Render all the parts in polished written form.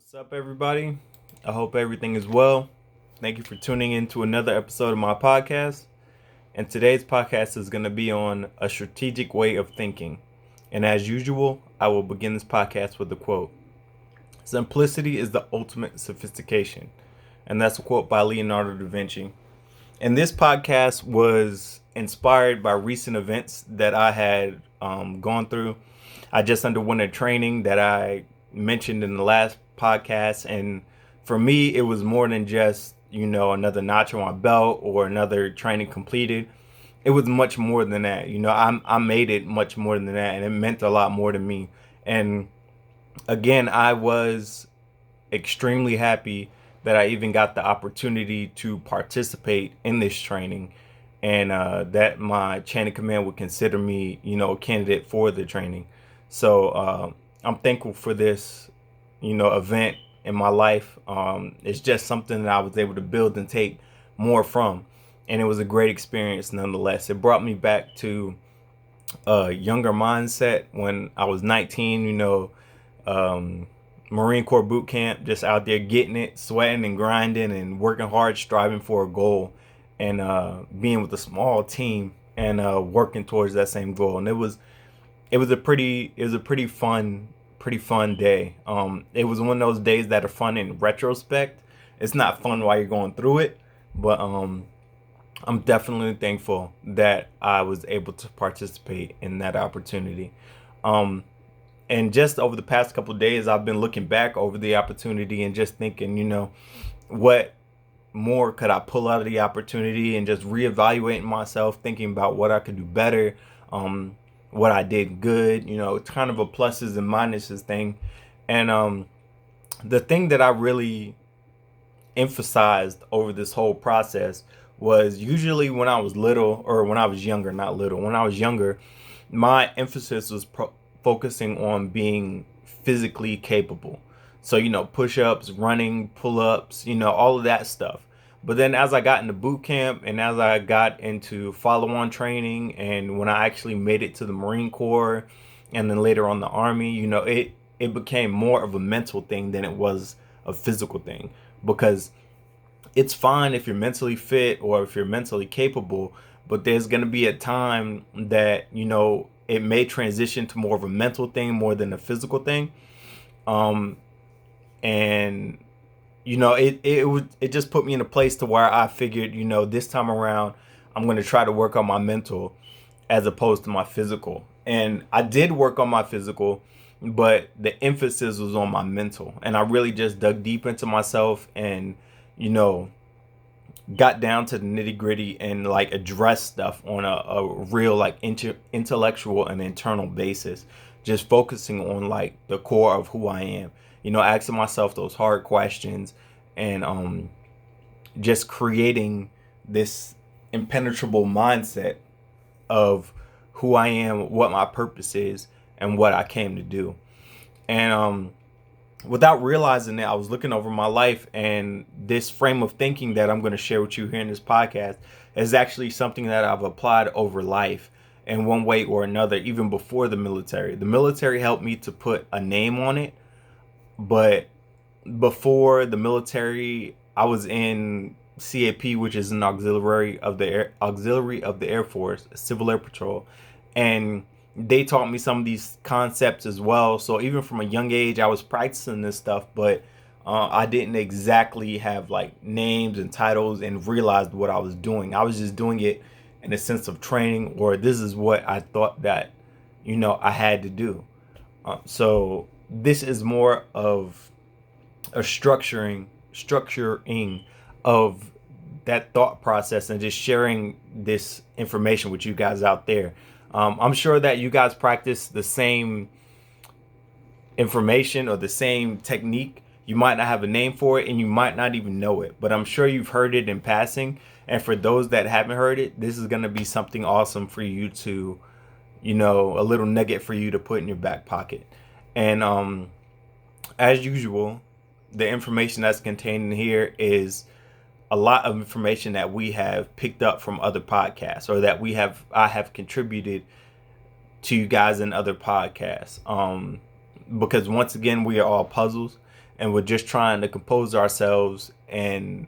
What's up, everybody? I hope everything is well. Thank you for tuning in to another episode of my podcast. And today's podcast is going to be on a strategic way of thinking. And as usual, I will begin this podcast with a quote. Simplicity is the ultimate sophistication. And that's a quote by Leonardo da Vinci. And this podcast was inspired by recent events that I had gone through. I just underwent a training that I mentioned in the last podcast, and for me, it was more than just another notch on my belt or another training completed. It was much more than that. I made it much more than that, and it meant a lot more to me. And again, I was extremely happy that I even got the opportunity to participate in this training, and that my chain of command would consider me, a candidate for the training. So I'm thankful for this, event in my life. It's just something that I was able to build and take more from, and it was a great experience nonetheless. It brought me back to a younger mindset when I was 19. Marine Corps boot camp, just out there getting it, sweating and grinding and working hard, striving for a goal, and being with a small team and working towards that same goal. And it was a pretty fun day. It was one of those days that are fun in retrospect. It's not fun while you're going through it, but I'm definitely thankful that I was able to participate in that opportunity. And just over the past couple of days, I've been looking back over the opportunity and just thinking, what more could I pull out of the opportunity, and just reevaluating myself, thinking about what I could do better, what I did good. It's kind of a pluses and minuses thing. And the thing that I really emphasized over this whole process was, usually when I was little, or when I was younger, not little, when I was younger, my emphasis was focusing on being physically capable. So, push-ups, running, pull-ups, all of that stuff. But then as I got into boot camp, and as I got into follow-on training, and when I actually made it to the Marine Corps, and then later on the Army, it became more of a mental thing than it was a physical thing. Because it's fine if you're mentally fit or if you're mentally capable, but there's going to be a time that, it may transition to more of a mental thing more than a physical thing. And it just put me in a place to where I figured, this time around, I'm going to try to work on my mental as opposed to my physical. And I did work on my physical, but the emphasis was on my mental. And I really just dug deep into myself and, got down to the nitty gritty and like addressed stuff on a real like intellectual and internal basis, just focusing on like the core of who I am, asking myself those hard questions, and just creating this impenetrable mindset of who I am, what my purpose is, and what I came to do. And without realizing it, I was looking over my life, and this frame of thinking that I'm going to share with you here in this podcast is actually something that I've applied over life in one way or another, even before the military. The military helped me to put a name on it, but before the military, I was in CAP, which is an auxiliary of the Air Force, Civil Air Patrol, and they taught me some of these concepts as well. So even from a young age, I was practicing this stuff, but I didn't exactly have like names and titles and realized what I was doing. I was just doing it in a sense of training, or this is what I thought that, I had to do. So this is more of a structuring of that thought process, and just sharing this information with you guys out there. I'm sure that you guys practice the same information or the same technique. You might not have a name for it, and you might not even know it, but I'm sure you've heard it in passing. And for those that haven't heard it, this is going to be something awesome for you to, a little nugget for you to put in your back pocket. And as usual, the information that's contained in here is a lot of information that we have picked up from other podcasts, or that I have contributed to you guys in other podcasts. Because once again, we are all puzzles, and we're just trying to compose ourselves and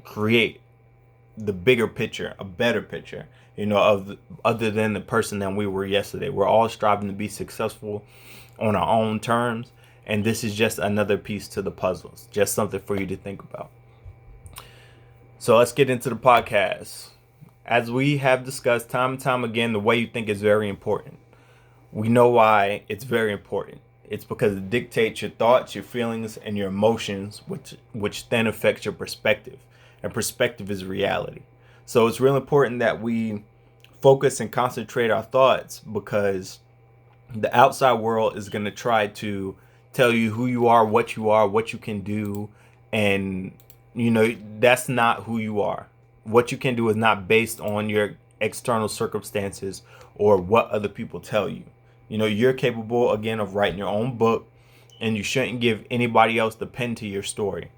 create the bigger picture, a better picture, other than the person that we were yesterday. We're all striving to be successful on our own terms, and this is just another piece to the puzzles, just something for you to think about. So let's get into the podcast. As we have discussed time and time again, the way you think is very important. We know why it's very important. It's because it dictates your thoughts, your feelings, and your emotions, which then affects your perspective. And perspective is reality. So it's real important that we focus and concentrate our thoughts, because the outside world is going to try to tell you who you are, what you can do. And, that's not who you are. What you can do is not based on your external circumstances or what other people tell you. You're capable, again, of writing your own book, and you shouldn't give anybody else the pen to your story.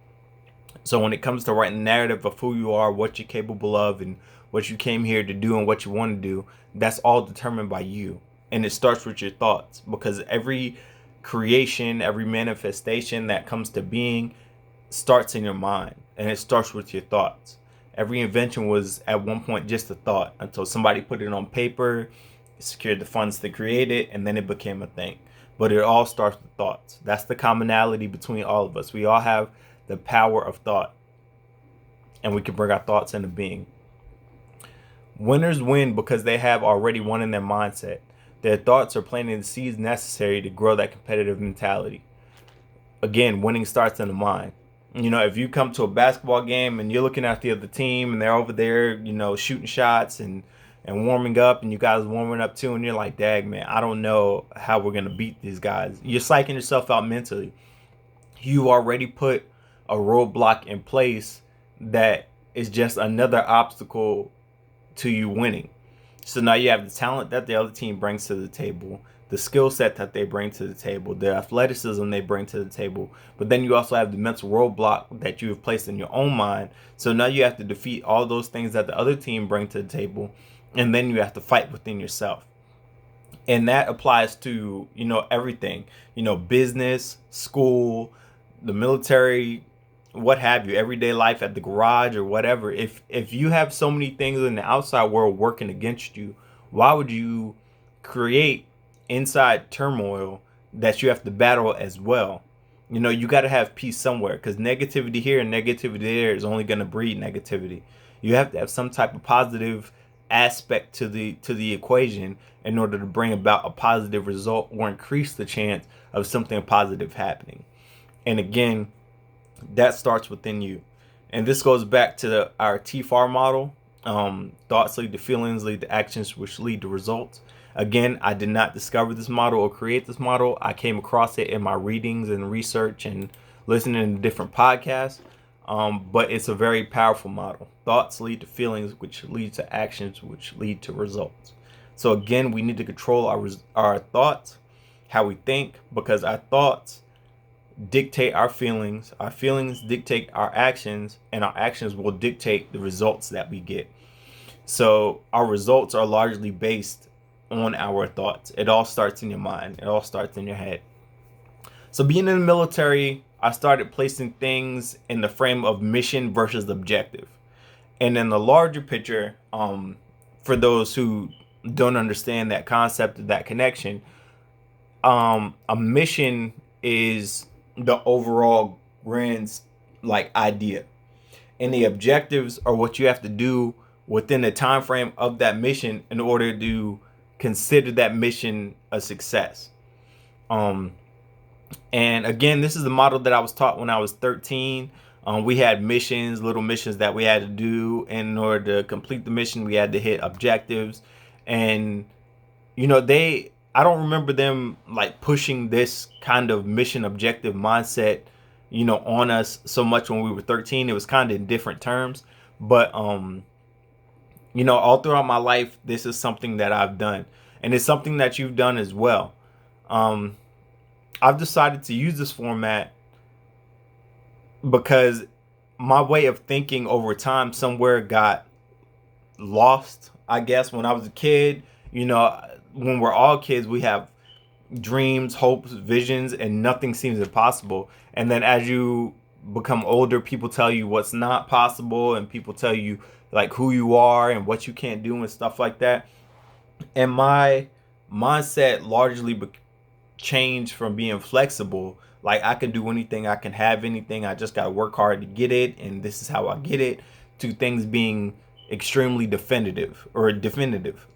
So when it comes to writing the narrative of who you are, what you're capable of, and what you came here to do and what you want to do, that's all determined by you. And it starts with your thoughts, because every creation, every manifestation that comes to being starts in your mind, and it starts with your thoughts. Every invention was at one point just a thought, until somebody put it on paper, secured the funds to create it, and then it became a thing. But it all starts with thoughts. That's the commonality between all of us. We all have the power of thought, and we can bring our thoughts into being. Winners win because they have already won in their mindset. Their thoughts are planting the seeds necessary to grow that competitive mentality. Again, winning starts in the mind. If you come to a basketball game and you're looking at the other team and they're over there, shooting shots and warming up, and you guys warming up too, and you're like, dang, man, I don't know how we're going to beat these guys. You're psyching yourself out mentally. You already put a roadblock in place that is just another obstacle to you winning. So now you have the talent that the other team brings to the table, the skill set that they bring to the table, the athleticism they bring to the table, but then you also have the mental roadblock that you have placed in your own mind. So now you have to defeat all those things that the other team bring to the table, and then you have to fight within yourself. And that applies to, everything, business, school, the military, what have you, everyday life at the garage or whatever. If you have so many things in the outside world working against you, why would you create inside turmoil that you have to battle as well? You got to have peace somewhere, because negativity here and negativity there is only going to breed negativity. You have to have some type of positive aspect to the equation in order to bring about a positive result or increase the chance of something positive happening. And again, that starts within you. And this goes back to our TFAR model. Thoughts lead to feelings, lead to actions, which lead to results. Again, I did not discover this model or create this model. I came across it in my readings and research and listening to different podcasts. But it's a very powerful model. Thoughts lead to feelings, which lead to actions, which lead to results. So again, we need to control our thoughts, how we think, because our thoughts dictate our feelings dictate our actions, and our actions will dictate the results that we get. So our results are largely based on our thoughts. It all starts in your mind. It all starts in your head. So being in the military, I started placing things in the frame of mission versus objective. And in the larger picture, for those who don't understand that concept, that connection, a mission is the overall grand idea, and the objectives are what you have to do within the time frame of that mission in order to consider that mission a success. And again, this is the model that I was taught when I was 13. We had little missions that we had to do. And in order to complete the mission, we had to hit objectives. And I don't remember them pushing this kind of mission objective mindset, on us so much when we were 13. It was kind of in different terms, but all throughout my life, this is something that I've done, and it's something that you've done as well. I've decided to use this format because my way of thinking over time somewhere got lost, I guess. When I was a kid, when we're all kids, we have dreams, hopes, visions, and nothing seems impossible. And then as you become older, people tell you what's not possible, and people tell you like who you are and what you can't do and stuff like that. And my mindset largely changed from being flexible, like I can do anything, I can have anything, I just got to work hard to get it, and this is how I get it, to things being extremely definitive.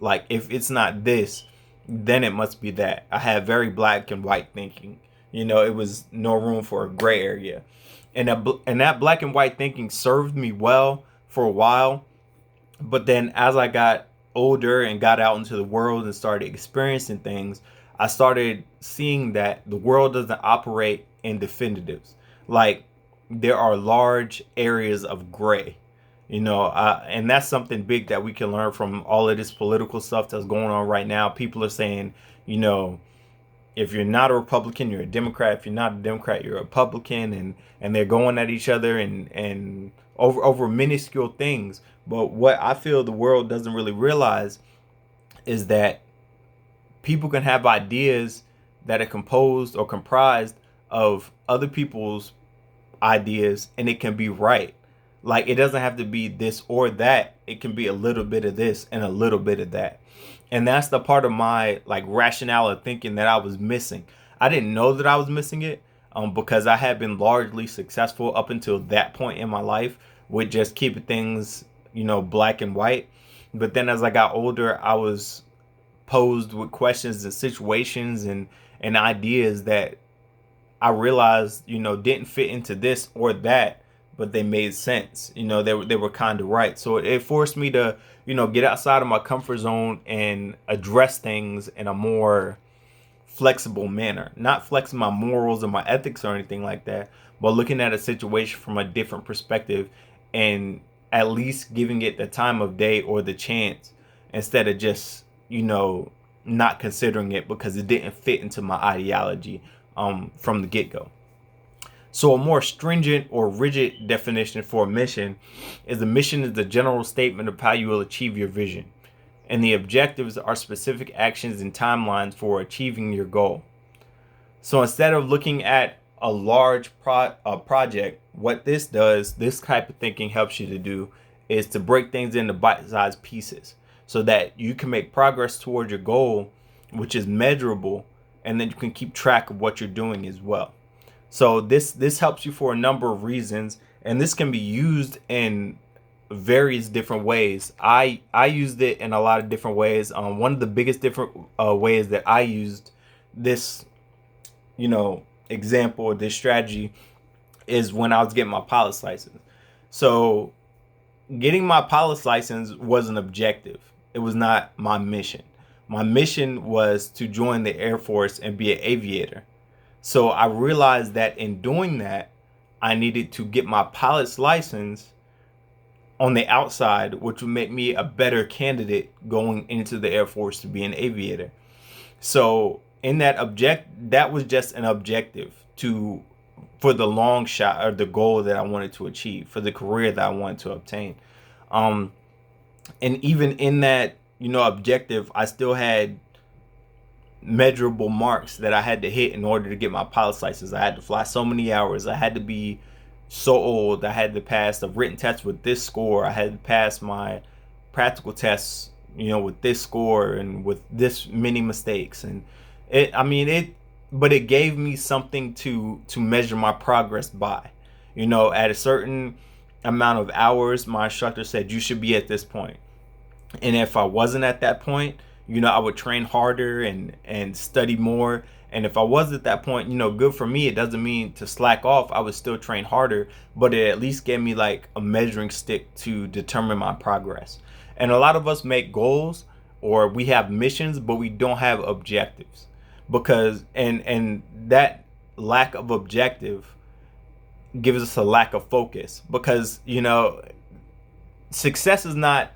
Like if it's not this, then it must be that. I had very black and white thinking. It was no room for a gray area. And that black and white thinking served me well for a while. But then as I got older and got out into the world and started experiencing things, I started seeing that the world doesn't operate in definitives. Like there are large areas of gray, and that's something big that we can learn from all of this political stuff that's going on right now. People are saying, if you're not a Republican, you're a Democrat. If you're not a Democrat, you're a Republican, and they're going at each other and over minuscule things. But what I feel the world doesn't really realize is that people can have ideas that are composed or comprised of other people's ideas, and it can be right. Like it doesn't have to be this or that. It can be a little bit of this and a little bit of that. And that's the part of my like rationale of thinking that I was missing. I didn't know that I was missing it because I had been largely successful up until that point in my life with just keeping things, black and white. But then as I got older, I was posed with questions and situations and ideas that I realized, didn't fit into this or that, but they made sense. They were kind of right. So it forced me to, get outside of my comfort zone and address things in a more flexible manner. Not flexing my morals or my ethics or anything like that, but looking at a situation from a different perspective and at least giving it the time of day or the chance instead of just, not considering it because it didn't fit into my ideology from the get-go. So a more stringent or rigid definition for a mission is the general statement of how you will achieve your vision. And the objectives are specific actions and timelines for achieving your goal. So instead of looking at a large project, what this type of thinking helps you to do is to break things into bite-sized pieces so that you can make progress toward your goal, which is measurable, and then you can keep track of what you're doing as well. So this helps you for a number of reasons, and this can be used in various different ways. I used it in a lot of different ways. One of the biggest different ways that I used this, example or this strategy is when I was getting my pilot's license. So getting my pilot's license was an objective. It was not my mission. My mission was to join the Air Force and be an aviator. So I realized that in doing that, I needed to get my pilot's license on the outside, which would make me a better candidate going into the Air Force to be an aviator. So in that was just an objective for the long shot or the goal that I wanted to achieve, for the career that I wanted to obtain. And even in that, objective, I still had measurable marks that I had to hit in order to get my pilot's license. I had to fly so many hours. I had to be so old. I had to pass the written test with this score. I had to pass my practical tests, with this score and with this many mistakes. And but it gave me something to measure my progress by. At a certain amount of hours, my instructor said you should be at this point. And if I wasn't at that point, I would train harder and study more. And if I was at that point, good for me. It doesn't mean to slack off. I would still train harder, but it at least gave me like a measuring stick to determine my progress. And a lot of us make goals or we have missions, but we don't have objectives because, and that lack of objective gives us a lack of focus because, success is not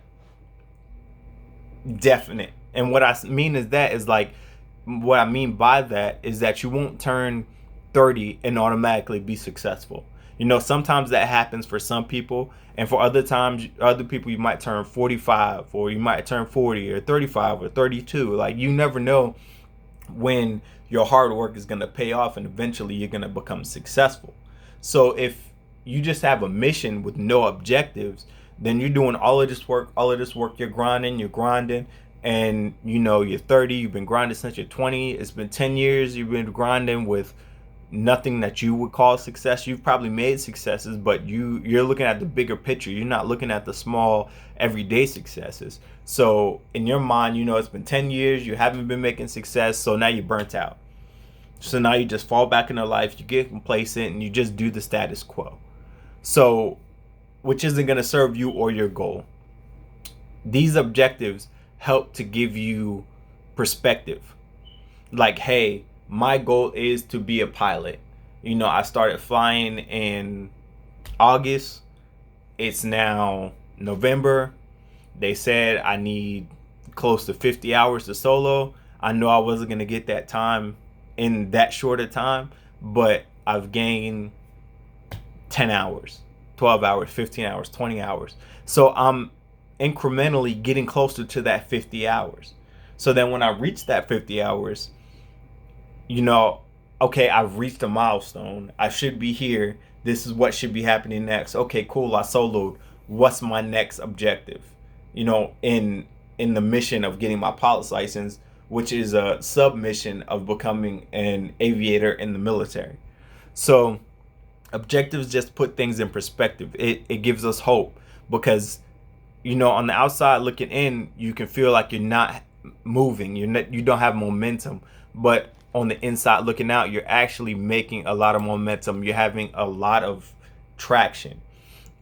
definite. And what I mean what I mean by that is that you won't turn 30 and automatically be successful. Sometimes that happens for some people, and for other people you might turn 45 or you might turn 40 or 35 or 32. Like you never know when your hard work is going to pay off and eventually you're going to become successful. So if you just have a mission with no objectives, then you're doing all of this work, you're grinding, and you're 30, you've been grinding since you're 20, it's been 10 years, you've been grinding with nothing that you would call success. You've probably made successes, but you're looking at the bigger picture. You're not looking at the small everyday successes. So in your mind, it's been 10 years, you haven't been making success, so now you're burnt out. So now you just fall back into life, you get complacent, and you just do the status quo. So, which isn't going to serve you or your goal. These objectives help to give you perspective. Like, hey, my goal is to be a pilot. I started flying in August. It's now November. They said I need close to 50 hours to solo. I know I wasn't going to get that time in that short a time, but I've gained 10 hours, 12 hours, 15 hours, 20 hours. So I'm incrementally getting closer to that 50 hours. So then when I reach that 50 hours, okay, I've reached a milestone. I should be here. This is what should be happening next. Okay, cool. I soloed. What's my next objective? In the mission of getting my pilot's license, which is a submission of becoming an aviator in the military. So objectives just put things in perspective. It gives us hope because, on the outside looking in, you can feel like you're not moving. You don't have momentum, but on the inside looking out, you're actually making a lot of momentum. You're having a lot of traction,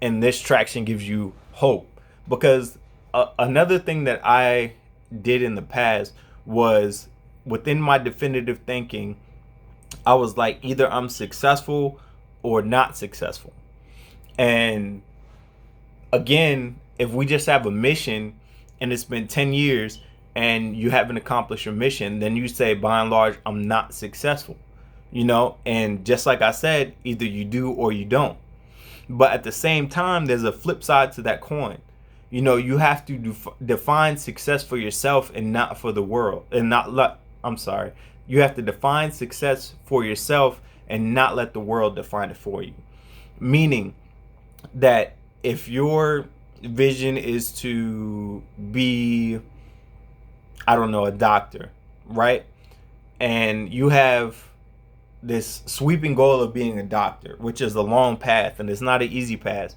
and this traction gives you hope because another thing that I did in the past was within my definitive thinking, I was like, either I'm successful or not successful. And again, if we just have a mission and it's been 10 years and you haven't accomplished your mission, then you say, by and large, I'm not successful. And just like I said, either you do or you don't. But at the same time, there's a flip side to that coin. You have to define success for yourself and not for the world. You have to define success for yourself and not let the world define it for you. Meaning that if your vision is to be, I don't know, a doctor, right? And you have this sweeping goal of being a doctor, which is a long path and it's not an easy path.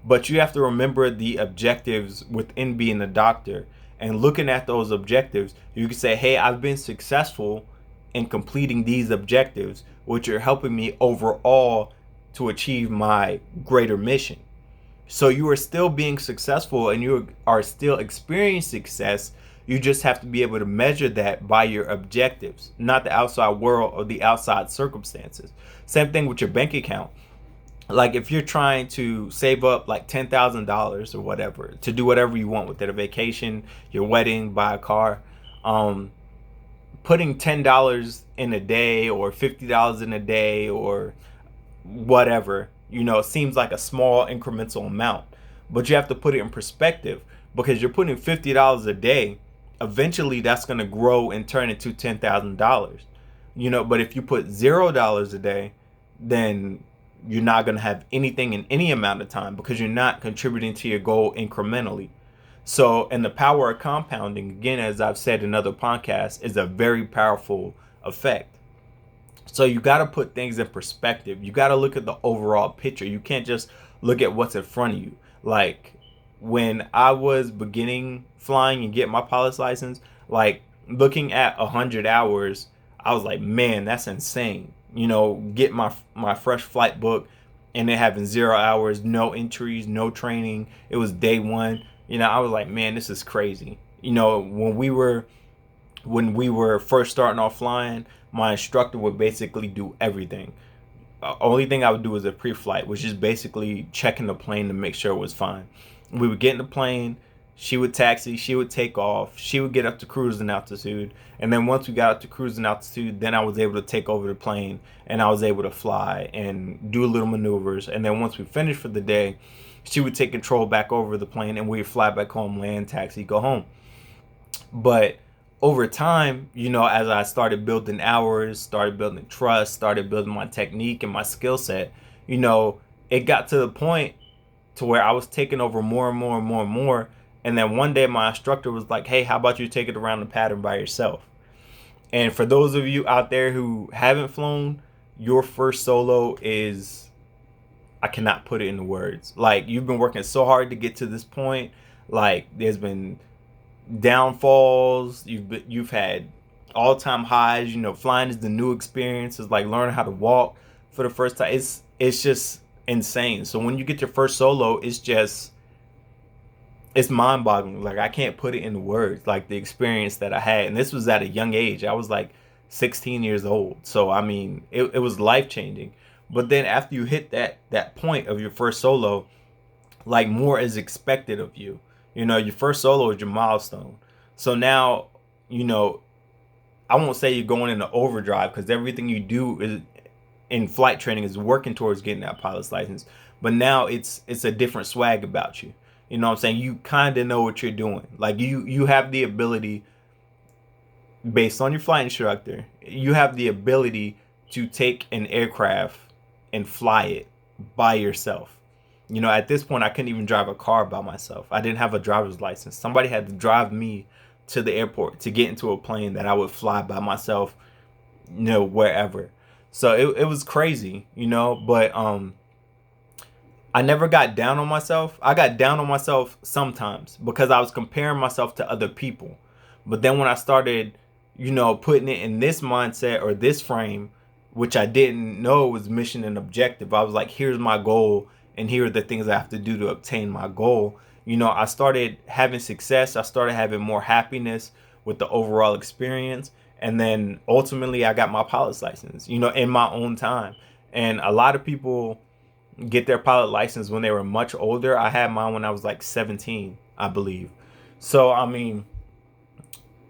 But you have to remember the objectives within being a doctor, and looking at those objectives, you can say, hey, I've been successful in completing these objectives, which are helping me overall to achieve my greater mission. So you are still being successful and you are still experiencing success. You just have to be able to measure that by your objectives, not the outside world or the outside circumstances. Same thing with your bank account. Like if you're trying to save up like $10,000 or whatever to do whatever you want with it, a vacation, your wedding, buy a car, putting $10 in a day or $50 in a day or whatever, seems like a small incremental amount, but you have to put it in perspective because you're putting $50 a day. Eventually that's going to grow and turn into $10,000, but if you put $0 a day, then you're not going to have anything in any amount of time because you're not contributing to your goal incrementally. So, and the power of compounding, again, as I've said in other podcasts, is a very powerful effect. So you got to put things in perspective. You got to look at the overall picture. You can't just look at what's in front of you. Like when I was beginning flying and get my pilot's license, like looking at 100 hours, I was like, man, that's insane. Get my fresh flight book and then having 0 hours, no entries, no training. It was day one. I was like, man, this is crazy. When we were first starting off flying, my instructor would basically do everything. Only thing I would do was a pre-flight, which is basically checking the plane to make sure it was fine. We would get in the plane, she would taxi, she would take off, she would get up to cruising altitude, and then once we got up to cruising altitude, then I was able to take over the plane and I was able to fly and do little maneuvers. And then once we finished for the day, she would take control back over the plane and we'd fly back home, land, taxi, go home. But over time, as I started building hours, started building trust, started building my technique and my skill set, you know, it got to the point to where I was taking over more and more and more and more. And then one day my instructor was like, hey, how about you take it around the pattern by yourself? And for those of you out there who haven't flown, your first solo is, I cannot put it into words. Like, you've been working so hard to get to this point. Like, there's been downfalls. You've had all-time highs. Flying is the new experience. It's like learning how to walk for the first time. It's just insane. So when you get your first solo, it's mind-boggling. Like, I can't put it into words, like the experience that I had. And this was at a young age. I was like 16 years old. So I mean, it was life-changing. But then after you hit that point of your first solo, like, more is expected of you. Your first solo is your milestone. So now, I won't say you're going into overdrive, because everything you do is in flight training is working towards getting that pilot's license. But now it's a different swag about you. You know what I'm saying? You kind of know what you're doing. Like, you have the ability, based on your flight instructor, you have the ability to take an aircraft and fly it by yourself. At this point, I couldn't even drive a car by myself. I didn't have a driver's license. Somebody had to drive me to the airport to get into a plane that I would fly by myself, wherever. So it was crazy, but I never got down on myself. I got down on myself sometimes because I was comparing myself to other people. But then when I started, putting it in this mindset or this frame, which I didn't know was mission and objective, I was like, here's my goal, and here are the things I have to do to obtain my goal. I started having success. I started having more happiness with the overall experience. And then ultimately I got my pilot's license, in my own time. And a lot of people get their pilot license when they were much older. I had mine when I was like 17, I believe. So, I mean,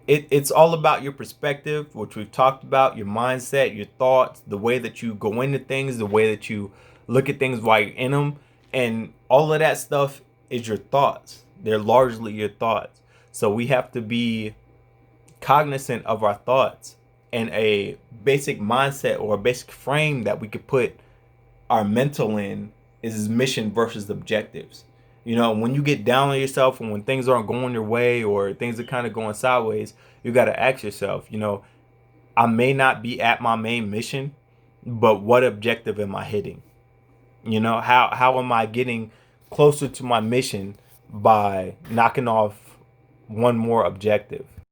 it's all about your perspective, which we've talked about, your mindset, your thoughts, the way that you go into things, the way that you look at things while you're in them. And all of that stuff is your thoughts. They're largely your thoughts. So we have to be cognizant of our thoughts, and a basic mindset or a basic frame that we could put our mental in is mission versus objectives. When you get down on yourself and when things aren't going your way or things are kind of going sideways, you got to ask yourself, I may not be at my main mission, but what objective am I hitting? How am I getting closer to my mission by knocking off one more objective?